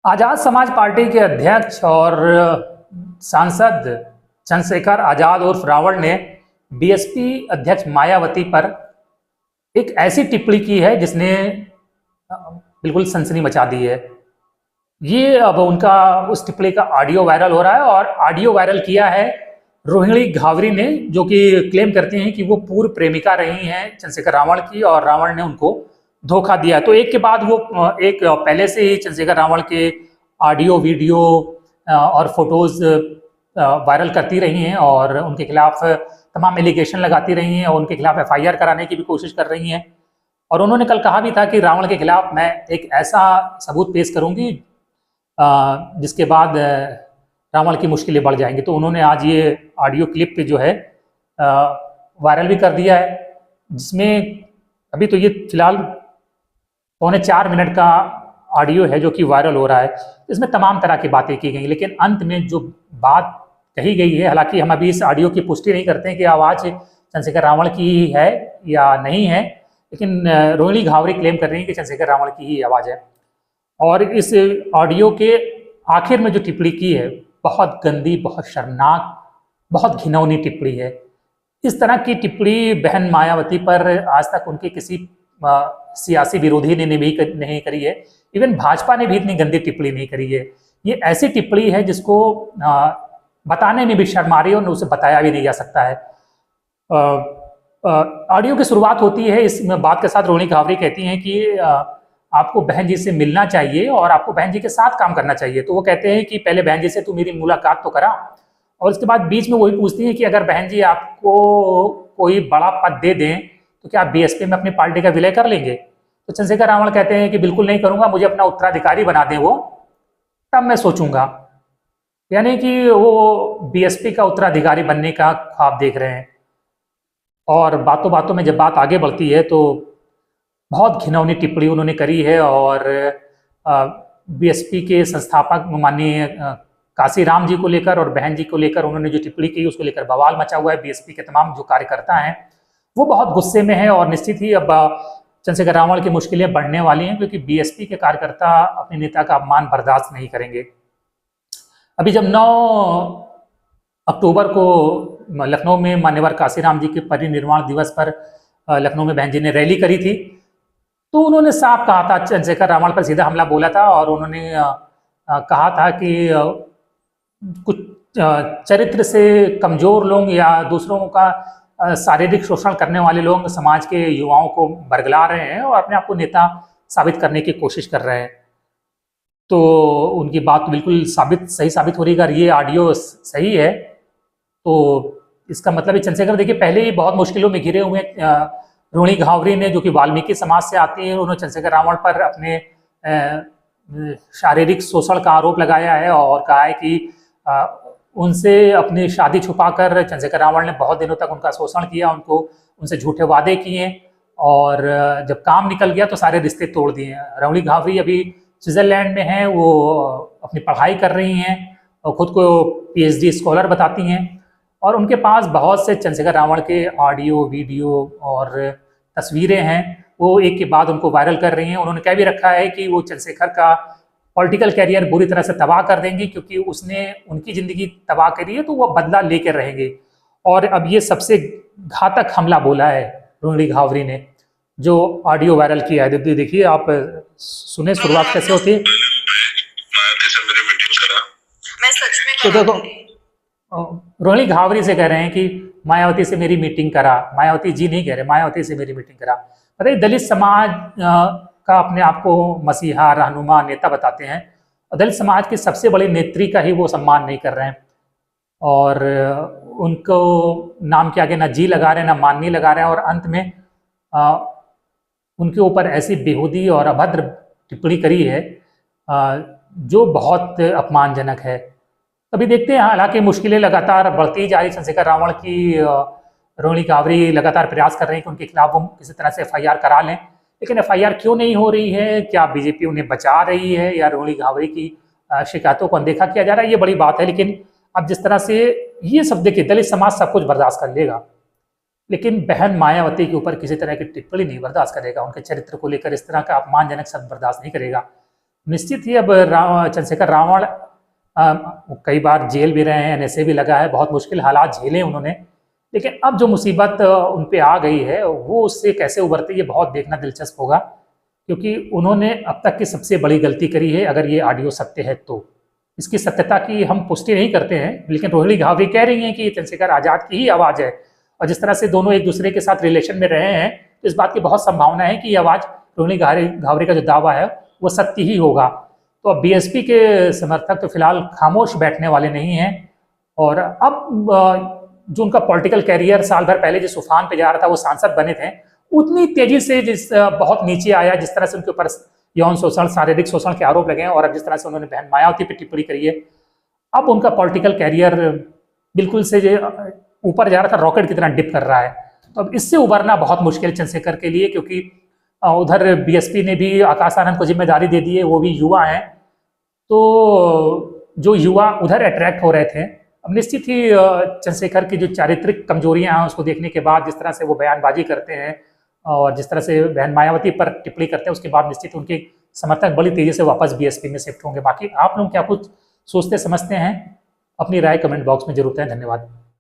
Azad Samaj party के अध्यक्ष और सांसद चंद्रशेखर आजाद उर्फ रावण ने बीएसपी अध्यक्ष मायावती पर एक ऐसी टिप्पणी की है जिसने बिल्कुल सनसनी मचा दी है। ये अब उनका उस टिप्पणी का ऑडियो वायरल हो रहा है और ऑडियो वायरल किया है रोहिणी घावरी ने, जो कि क्लेम करती हैं कि वो पूर्व प्रेमिका रही हैं चंद्रशेखर रावण की और रावण ने उनको धोखा दिया। तो एक के बाद वो एक पहले से ही चंद्रशेखर रावण के ऑडियो वीडियो और फोटोज वायरल करती रही हैं और उनके खिलाफ तमाम एलिगेशन लगाती रही हैं और उनके खिलाफ एफआईआर कराने की भी कोशिश कर रही हैं। और उन्होंने कल कहा भी था कि रावण के खिलाफ मैं एक ऐसा सबूत पेश करूंगी जिसके बाद रावण की मुश्किलें बढ़ जाएंगी। तो उन्होंने आज ये ऑडियो क्लिप जो है वायरल भी कर दिया है, जिसमें अभी तो ये फिलहाल 3.25 मिनट का ऑडियो है जो कि वायरल हो रहा है। इसमें तमाम तरह की बातें की गई, लेकिन अंत में जो बात कही गई है, हालांकि हम अभी इस ऑडियो की पुष्टि नहीं करते हैं कि आवाज़ चंद्रशेखर रावण की ही है या नहीं है, लेकिन रोहिणी घावरी क्लेम कर रही है कि चंद्रशेखर रावण की ही आवाज़ है। और इस ऑडियो के आखिर में जो टिप्पणी की है बहुत गंदी, बहुत शर्मनाक, बहुत घिनौनी टिप्पणी है। इस तरह की टिप्पणी बहन मायावती पर आज तक उनके किसी सियासी विरोधी ने भी नहीं करी है। इवन भाजपा ने भी इतनी गंदी टिप्पणी नहीं करी है। ये ऐसी टिप्पणी है जिसको बताने में भी शर्म आ रही है और उसे बताया भी नहीं जा सकता है। ऑडियो की शुरुआत होती है इस बात के साथ, रोहिणी घावरी कहती हैं कि आपको बहन जी से मिलना चाहिए और आपको बहन जी के साथ काम करना चाहिए। तो वो कहते हैं कि पहले बहन जी से तू मेरी मुलाकात तो करा। और उसके बाद बीच में वही पूछती हैं कि अगर बहन जी आपको कोई बड़ा पद दे दें तो क्या आप बीएसपी में अपनी पार्टी का विलय कर लेंगे? तो चंद्रशेखर रावण कहते हैं कि बिल्कुल नहीं करूंगा, मुझे अपना उत्तराधिकारी बना दें वो, तब मैं सोचूंगा। यानी कि वो बीएसपी का उत्तराधिकारी बनने का ख्वाब देख रहे हैं। और बातों बातों में जब बात आगे बढ़ती है तो बहुत घिनौनी टिप्पणी उन्होंने करी है और बीएसपी के संस्थापक माननीय काशीराम जी को लेकर और बहन जी को लेकर उन्होंने जो टिप्पणी की उसको लेकर बवाल मचा हुआ है। बीएसपी के तमाम जो कार्यकर्ता हैं वो बहुत गुस्से में हैं और निश्चित ही अब चंद्रशेखर रावण की मुश्किलें बढ़ने वाली हैं, क्योंकि बीएसपी के कार्यकर्ता अपने नेता का अपमान बर्दाश्त नहीं करेंगे। अभी जब 9 अक्टूबर को लखनऊ में मान्यवर काशीराम जी के परिनिर्वाण दिवस पर लखनऊ में बहन जी ने रैली करी थी, तो उन्होंने साफ कहा था, चंद्रशेखर रावण पर सीधा हमला बोला था और उन्होंने कहा था कि कुछ चरित्र से कमजोर लोग या दूसरों का शारीरिक शोषण करने वाले लोग समाज के युवाओं को बरगला रहे हैं और अपने आप को नेता साबित करने की कोशिश कर रहे हैं। तो उनकी बात बिल्कुल सही साबित हो रही है। अगर ये ऑडियो सही है तो इसका मतलब चंद्रशेखर देखिए पहले ही बहुत मुश्किलों में घिरे हुए रोहिणी घावरी ने, जो कि वाल्मीकि समाज से आती है, उन्होंने चंद्रशेखर रावण पर अपने शारीरिक शोषण का आरोप लगाया है और कहा है कि उनसे अपनी शादी छुपाकर चंद्रशेखर रावण ने बहुत दिनों तक उनका शोषण किया, उनसे झूठे वादे किए और जब काम निकल गया तो सारे रिश्ते तोड़ दिए। रोहिणी घावरी अभी स्विट्जरलैंड में हैं, वो अपनी पढ़ाई कर रही हैं और खुद को पीएचडी स्कॉलर बताती हैं और उनके पास बहुत से चंद्रशेखर रावण के ऑडियो वीडियो और तस्वीरें हैं, वो एक के बाद उनको वायरल कर रही हैं। उन्होंने कह भी रखा है कि वो चंद्रशेखर का पॉलिटिकल कैरियर बुरी तरह से तबाह कर देंगी, क्योंकि उसने उनकी ज़िंदगी तबाह करी है तो वो बदला लेकर रहेंगे। और अब ये सबसे घातक हमला बोला है रोहिणी घावरी ने, जो ऑडियो वायरल किया है। देखिए आप सुने शुरुआत कैसे होती है। तो देखो रोहिणी घावरी से कह रहे हैं कि मायावती से मेरी मीटिंग करा, मायावती जी नहीं कह रहे, मायावती से मेरी मीटिंग करा। पता है दलित समाज का अपने आप को मसीहा, रहनुमा, नेता बताते हैं और दलित समाज की सबसे बड़ी नेत्री का ही वो सम्मान नहीं कर रहे हैं और उनको नाम के आगे ना जी लगा रहे हैं ना माननी लगा रहे हैं और अंत में उनके ऊपर ऐसी बेहूदी और अभद्र टिप्पणी करी है जो बहुत अपमानजनक है। अभी देखते हैं, हालांकि मुश्किलें लगातार बढ़ती जा रही। चंद्रशेखर रावण की रोहिणी घावरी लगातार प्रयास कर रही है कि उनके खिलाफ वो किसी तरह से एफआईआर करा लें, लेकिन एफआईआर क्यों नहीं हो रही है? क्या बीजेपी उन्हें बचा रही है या रोहिणी घावरी की शिकायतों को अनदेखा किया जा रहा है? ये बड़ी बात है। लेकिन अब जिस तरह से ये सब देखिए, दलित समाज सब कुछ बर्दाश्त कर लेगा, लेकिन बहन मायावती के ऊपर किसी तरह की टिप्पणी नहीं बर्दाश्त करेगा, उनके चरित्र को लेकर इस तरह का अपमानजनक शब्द बर्दाश्त नहीं करेगा। निश्चित ही अब चंद्रशेखर रावण कई बार जेल भी रहे हैं, एनएसए भी लगा है, बहुत मुश्किल हालात झेले उन्होंने, लेकिन अब जो मुसीबत उन पे आ गई है वो उससे कैसे उभरते ये बहुत देखना दिलचस्प होगा, क्योंकि उन्होंने अब तक की सबसे बड़ी गलती करी है अगर ये ऑडियो सत्य है तो। इसकी सत्यता की हम पुष्टि नहीं करते हैं, लेकिन रोहिणी घावरी कह रही हैं कि ये चंद्रशेखर आज़ाद की ही आवाज़ है, और जिस तरह से दोनों एक दूसरे के साथ रिलेशन में रहे हैं तो इस बात की बहुत संभावना है कि ये आवाज़ रोहिणी घावरी का जो दावा है वो सत्य ही होगा। तो अब बीएसपी के समर्थक तो फिलहाल खामोश बैठने वाले नहीं हैं, और अब जो उनका पॉलिटिकल कैरियर साल भर पहले जिस उफान पे जा रहा था, वो सांसद बने थे, उतनी तेजी से बहुत नीचे आया, जिस तरह से उनके ऊपर यौन शोषण, शारीरिक शोषण के आरोप लगे हैं, और अब जिस तरह से उन्होंने बहन मायावती पर टिप्पणी करी है, अब उनका पॉलिटिकल कैरियर बिल्कुल से ऊपर जा रहा था, रॉकेट की तरह डिप कर रहा है। तो अब इससे उभरना बहुत मुश्किल चंद्रशेखर के लिए, क्योंकि उधर बीएसपी ने भी आकाश आनंद को जिम्मेदारी दे दी है, वो भी युवा हैं, तो जो युवा उधर अट्रैक्ट हो रहे थे, अब निश्चित ही चंद्रशेखर की जो चारित्रिक कमजोरियां हैं उसको देखने के बाद, जिस तरह से वो बयानबाजी करते हैं और जिस तरह से बहन मायावती पर टिप्पणी करते हैं, उसके बाद निश्चित उनके समर्थक बड़ी तेजी से वापस बीएसपी में शिफ्ट होंगे। बाकी आप लोग क्या कुछ सोचते समझते हैं, अपनी राय कमेंट बॉक्स में जरूर दें। धन्यवाद।